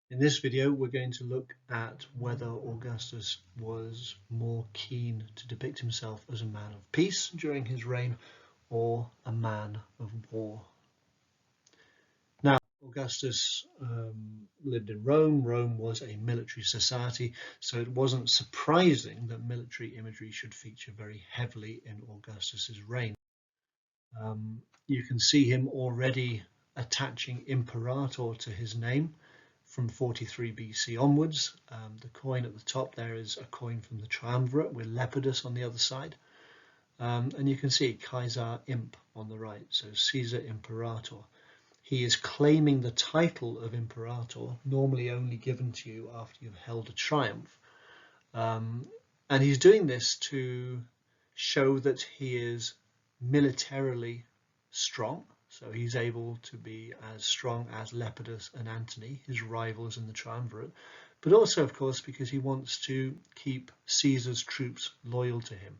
In this video, we're going to look at whether Augustus was more keen to depict himself as a man of peace during his reign or a man of war. Now, Augustus lived in Rome. Rome was a military society, so it wasn't surprising that military imagery should feature very heavily in Augustus's reign. You can see him already attaching imperator to his name from 43 BC onwards. The coin at the top there is a coin from the triumvirate with Lepidus on the other side. And you can see Caesar Imp on the right, so Caesar Imperator. He is claiming the title of Imperator, normally only given to you after you've held a triumph. And he's doing this to show that he is militarily strong. So he's able to be as strong as Lepidus and Antony, his rivals in the triumvirate, but also, of course, because he wants to keep Caesar's troops loyal to him.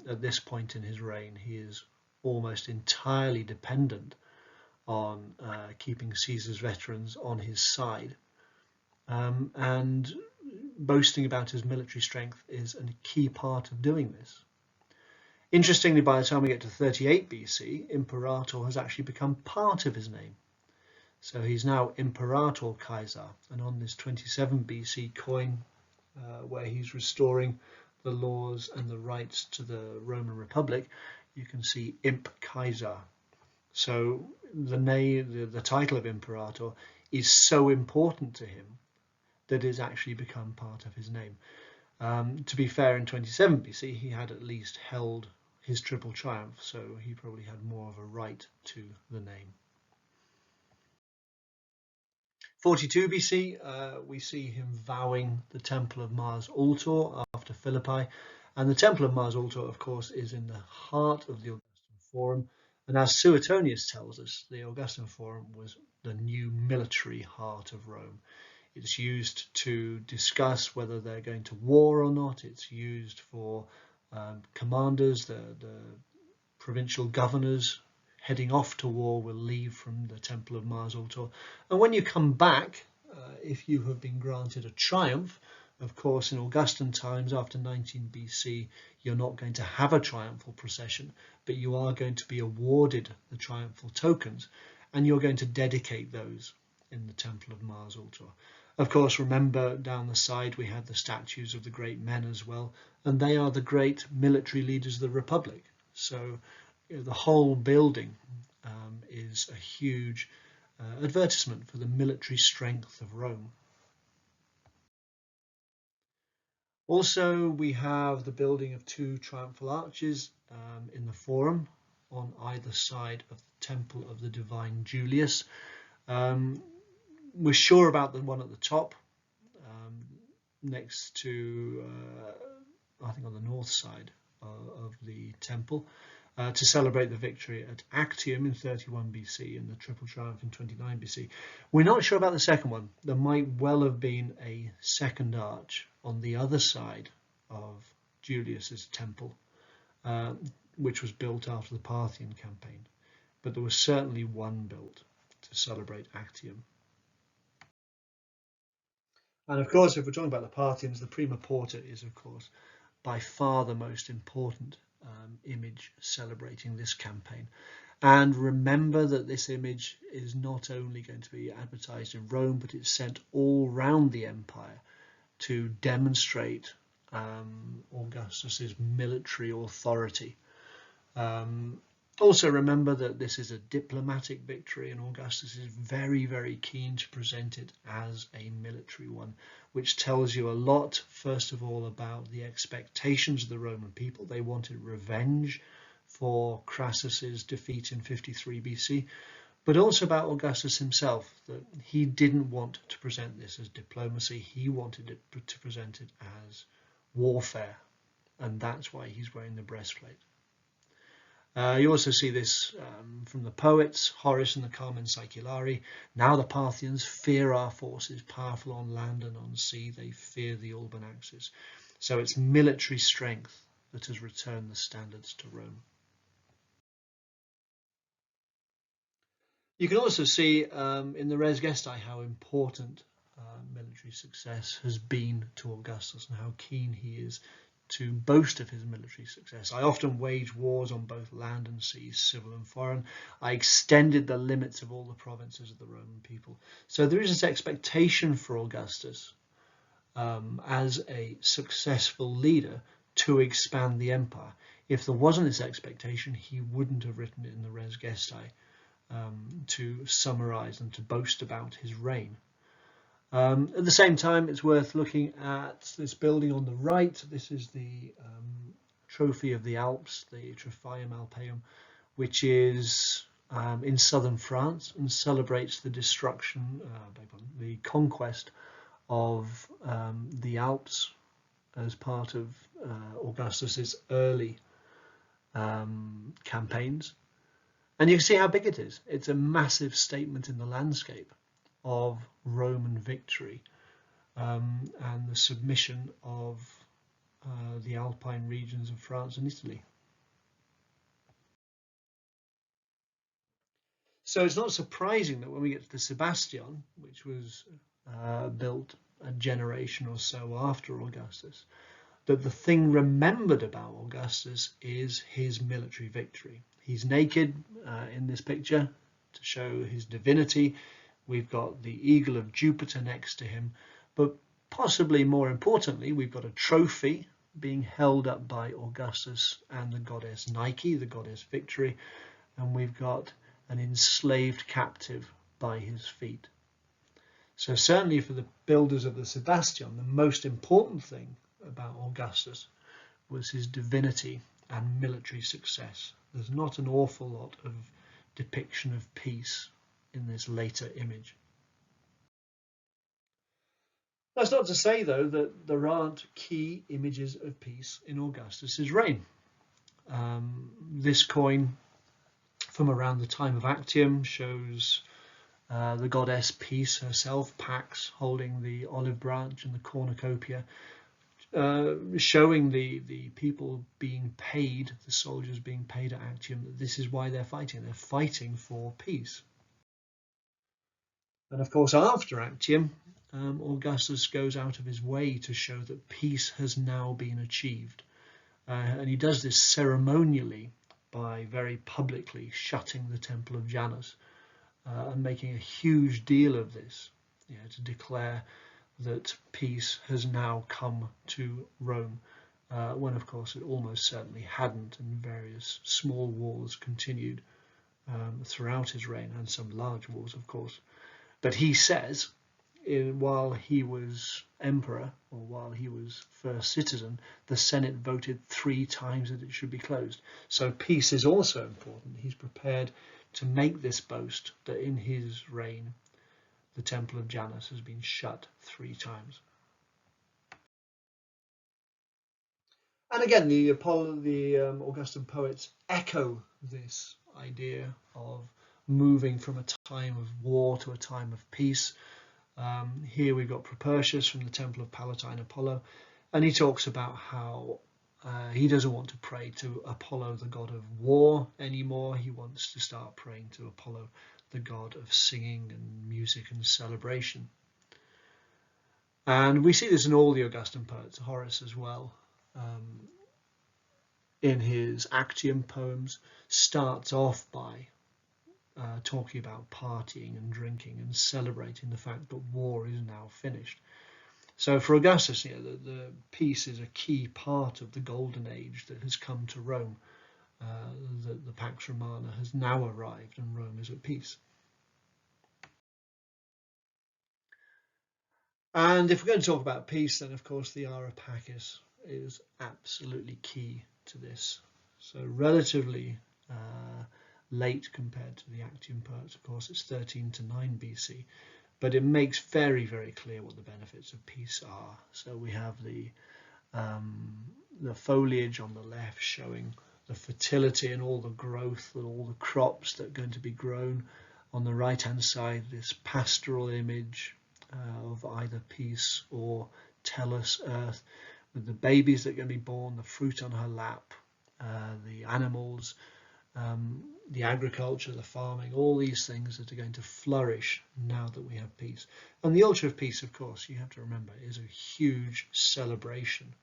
At this point in his reign, he is almost entirely dependent on keeping Caesar's veterans on his side. And boasting about his military strength is a key part of doing this. Interestingly, by the time we get to 38 BC, Imperator has actually become part of his name. So he's now Imperator Caesar, and on this 27 BC coin, where he's restoring the laws and the rights to the Roman Republic, you can see Imp Caesar. So the title of Imperator is so important to him that it's actually become part of his name. To be fair, in 27 BC, he had at least held his triple triumph, so he probably had more of a right to the name. 42 BC, we see him vowing the Temple of Mars Ultor after Philippi, and the Temple of Mars Ultor, of course, is in the heart of the Augustan Forum, and as Suetonius tells us, the Augustan Forum was the new military heart of Rome. It's used to discuss whether they're going to war or not. It's used for commanders, the provincial governors heading off to war will leave from the Temple of Mars Ultor. And when you come back, if you have been granted a triumph, of course, in Augustan times after 19 BC, you're not going to have a triumphal procession, but you are going to be awarded the triumphal tokens, and you're going to dedicate those in the Temple of Mars Ultor. Of course, remember down the side we had the statues of the great men as well, and they are the great military leaders of the Republic. So the whole building is a huge advertisement for the military strength of Rome. Also, we have the building of two triumphal arches in the Forum on either side of the Temple of the Divine Julius. We're sure about the one at the top, next to, I think on the north side of the temple, to celebrate the victory at Actium in 31 BC and the Triple Triumph in 29 BC. We're not sure about the second one. There might well have been a second arch on the other side of Julius's temple, which was built after the Parthian campaign. But there was certainly one built to celebrate Actium. And of course, if we're talking about the Parthians, the Prima Porta is, of course, by far the most important image celebrating this campaign. And remember that this image is not only going to be advertised in Rome, but it's sent all round the empire to demonstrate Augustus's military authority. Also remember that this is a diplomatic victory, and Augustus is very, very keen to present it as a military one, which tells you a lot, first of all, about the expectations of the Roman people. They wanted revenge for Crassus's defeat in 53 BC, but also about Augustus himself, that he didn't want to present this as diplomacy. He wanted it to present it as warfare, and that's why he's wearing the breastplate. You also see this from the poets, Horace and the Carmen Saeculari. Now the Parthians fear our forces, powerful on land and on sea. They fear the Alban Axis. So it's military strength that has returned the standards to Rome. You can also see in the Res Gestae how important military success has been to Augustus and how keen he is to boast of his military success. I often wage wars on both land and sea, civil and foreign. I extended the limits of all the provinces of the Roman people. So there is this expectation for Augustus as a successful leader to expand the empire. If there wasn't this expectation, he wouldn't have written it in the Res Gestae to summarize and to boast about his reign. At the same time, it's worth looking at this building on the right. This is the Trophy of the Alps, the Trophium Alpeum, which is in southern France and celebrates the destruction, the conquest of the Alps as part of Augustus's early campaigns. And you can see how big it is. It's a massive statement in the landscape of Roman victory and the submission of the Alpine regions of France and Italy. So it's not surprising that when we get to the Sebastian, which was built a generation or so after Augustus, that the thing remembered about Augustus is his military victory. He's naked in this picture to show his divinity. We've got the eagle of Jupiter next to him, but possibly more importantly, we've got a trophy being held up by Augustus and the goddess Nike, the goddess victory, and we've got an enslaved captive by his feet. So certainly for the builders of the Sebastian, the most important thing about Augustus was his divinity and military success. There's not an awful lot of depiction of peace in this later image. That's not to say, though, that there aren't key images of peace in Augustus's reign. This coin from around the time of Actium shows the goddess Peace herself, Pax, holding the olive branch and the cornucopia, showing the people being paid, the soldiers being paid at Actium, that this is why they're fighting. They're fighting for peace. And of course, after Actium, Augustus goes out of his way to show that peace has now been achieved. And he does this ceremonially by very publicly shutting the Temple of Janus and making a huge deal of this, to declare that peace has now come to Rome, when of course it almost certainly hadn't, and various small wars continued throughout his reign, and some large wars, of course. But he says, while he was emperor, or while he was first citizen, the Senate voted 3 times that it should be closed. So peace is also important. He's prepared to make this boast that in his reign, the Temple of Janus has been shut 3 times. And again, the Augustan poets echo this idea of moving from a time of war to a time of peace. Here we've got Propertius from the Temple of Palatine Apollo, and he talks about how he doesn't want to pray to Apollo, the god of war, anymore. He wants to start praying to Apollo, the god of singing and music and celebration. And we see this in all the Augustan poets, Horace as well, in his Actium poems, starts off by talking about partying and drinking and celebrating the fact that war is now finished. So for Augustus, the peace is a key part of the golden age that has come to Rome. The Pax Romana has now arrived and Rome is at peace. And if we're going to talk about peace, then of course the Ara Pacis is absolutely key to this. So relatively late compared to the Actium poets, of course, it's 13 to 9 BC, but it makes very, very clear what the benefits of peace are. So we have the foliage on the left showing the fertility and all the growth and all the crops that are going to be grown. On the right hand side, this pastoral image of either peace or Tellus earth, with the babies that are going to be born, the fruit on her lap, the animals the agriculture, the farming, all these things that are going to flourish now that we have peace. And the altar of peace, of course, you have to remember, is a huge celebration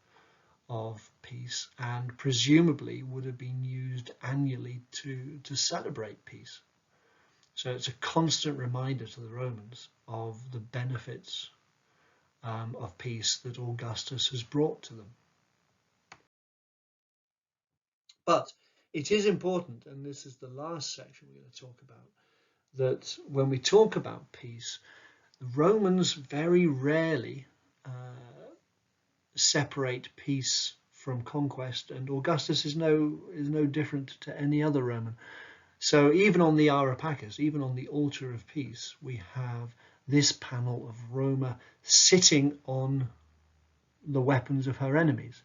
of peace, and presumably would have been used annually to celebrate peace. So it's a constant reminder to the Romans of the benefits of peace that Augustus has brought to them. But it is important, and this is the last section we're going to talk about, that when we talk about peace, the Romans very rarely separate peace from conquest, and Augustus is no different to any other Roman. So even on the Ara Pacis, even on the altar of peace, we have this panel of Roma sitting on the weapons of her enemies.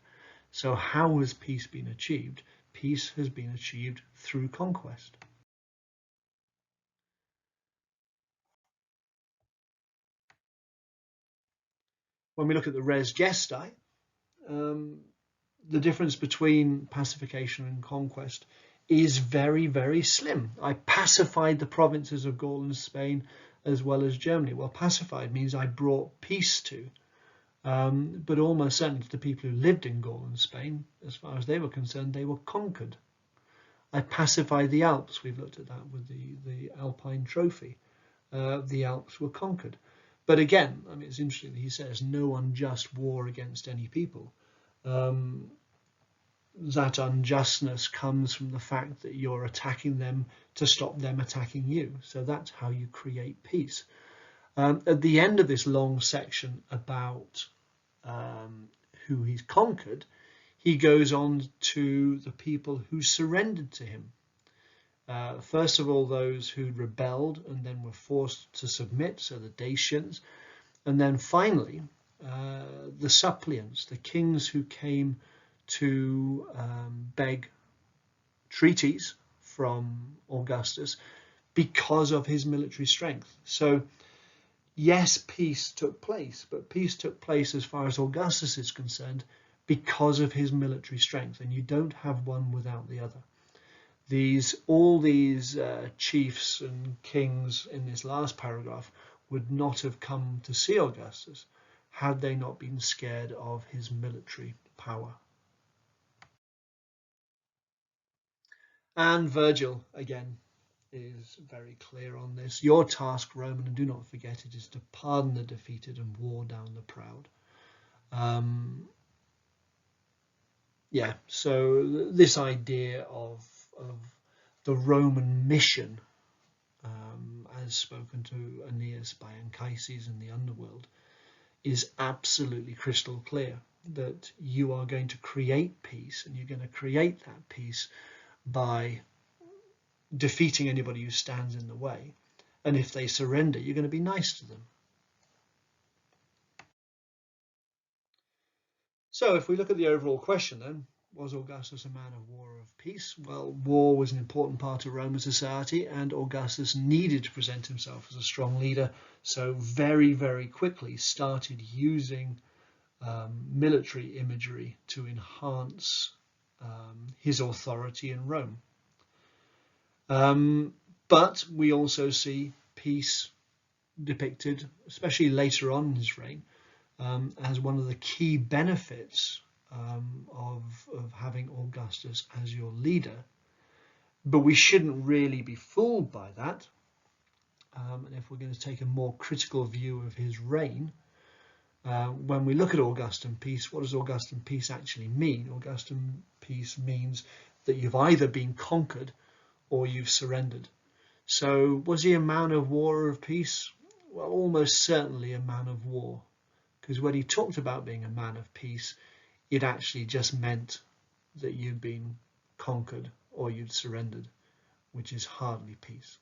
So how has peace been achieved? Peace has been achieved through conquest. When we look at the res gestae, the difference between pacification and conquest is very, very slim. I pacified the provinces of Gaul and Spain as well as Germany. Well, pacified means I brought peace to, but almost certainly to the people who lived in Gaul and Spain, as far as they were concerned, they were conquered. I pacified the Alps. We've looked at that with the Alpine trophy. The Alps were conquered. But again, I mean, it's interesting that he says no unjust war against any people. That unjustness comes from the fact that you're attacking them to stop them attacking you. So that's how you create peace. At the end of this long section about who he's conquered, he goes on to the people who surrendered to him. First of all, those who rebelled and then were forced to submit, so the Dacians. And then finally, the suppliants, the kings who came to beg treaties from Augustus because of his military strength. So yes, peace took place, but peace took place as far as Augustus is concerned because of his military strength, and you don't have one without the other. All these chiefs and kings in this last paragraph would not have come to see Augustus had they not been scared of his military power. And Virgil, again, is very clear on this. Your task, Roman, and do not forget it, is to pardon the defeated and war down the proud. Yeah, so this idea of the Roman mission, as spoken to Aeneas by Anchises in the underworld, is absolutely crystal clear, that you are going to create peace, and you're going to create that peace by defeating anybody who stands in the way. And if they surrender, you're going to be nice to them. So if we look at the overall question then, was Augustus a man of war or of peace? Well, war was an important part of Roman society, and Augustus needed to present himself as a strong leader, so very, very quickly started using military imagery to enhance his authority in Rome. But we also see peace depicted, especially later on in his reign, as one of the key benefits of having Augustus as your leader. But we shouldn't really be fooled by that. And if we're going to take a more critical view of his reign, when we look at Augustan peace, what does Augustan peace actually mean? Augustan peace means that you've either been conquered or you've surrendered. So was he a man of war or of peace? Well, almost certainly a man of war, because when he talked about being a man of peace, it actually just meant that you'd been conquered or you'd surrendered, which is hardly peace.